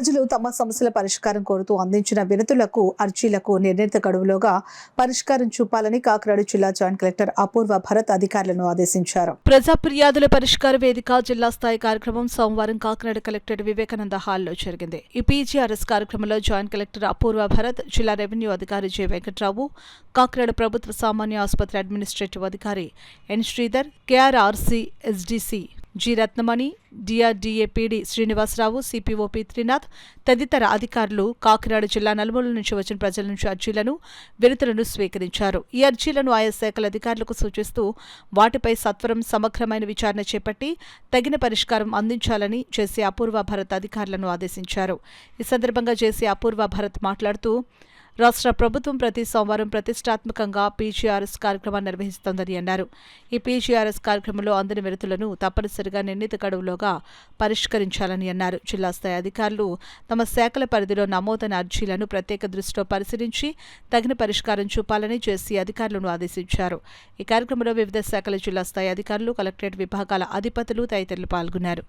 ప్రజలు తమ సమస్యల పరిష్కారం కోరుతూ అందించిన వినతులకు అర్జీలకు నిర్ణీత గడువులోగా పరిష్కారం చూపాలని కాకినాడ జిల్లా జాయింట్ కలెక్టర్ అపూర్వ భరత్ అధికారులను ఆదేశించారు. ప్రజా ఫిర్యాదుల పరిష్కార వేదిక జిల్లా స్థాయి కార్యక్రమం సోమవారం కాకినాడ కలెక్టర్ వివేకానంద హాల్లో జరిగింది. ఈ పీజీఆర్ఎస్ కార్యక్రమంలో జాయింట్ కలెక్టర్ అపూర్వ భరత్, జిల్లా రెవెన్యూ అధికారి జె వెంకట్రావు, కాకినాడ ప్రభుత్వ సామాన్య ఆసుపత్రి అడ్మినిస్ట్రేటివ్ అధికారి N Sridhar, KRRC SDC G Ratnamani, DRDA PD Srinivasarao, CPOP Trinath తదితర అధికారులు కాకినాడ జిల్లా నలుమూలల నుంచి వచ్చిన ప్రజల నుంచి అర్జీలను, వినతులను స్వీకరించారు. ఈ అర్జీలను ఆయా శాఖల అధికారులకు సూచిస్తూ వాటిపై సత్వరం సమగ్రమైన విచారణ చేపట్టి తగిన పరిష్కారం అందించాలని జేసీ అపూర్వ భరత్ అధికారులను ఆదేశించారు. ఈ సందర్భంగా జేసీ అపూర్వ భరత్ మాట్లాడుతూ రాష్ట్ర ప్రభుత్వం ప్రతి సోమవారం ప్రతిష్టాత్మకంగా పీజీఆర్ఎస్ కార్యక్రమాన్ని నిర్వహిస్తోందని అన్నారు. ఈ పీజీఆర్ఎస్ కార్యక్రమంలో అందని వినతులను తప్పనిసరిగా నిర్ణీత గడువులోగా పరిష్కరించాలని అన్నారు. జిల్లా స్థాయి అధికారులు తమ శాఖల పరిధిలో నమోదైన అర్జీలను ప్రత్యేక దృష్టిలో పరిశీలించి తగిన పరిష్కారం చూపాలని జేసీ అధికారులను ఆదేశించారు. ఈ కార్యక్రమంలో వివిధ శాఖల జిల్లా స్థాయి అధికారులు, కలెక్టరేట్ విభాగాల అధిపతులు తదితరులు పాల్గొన్నారు.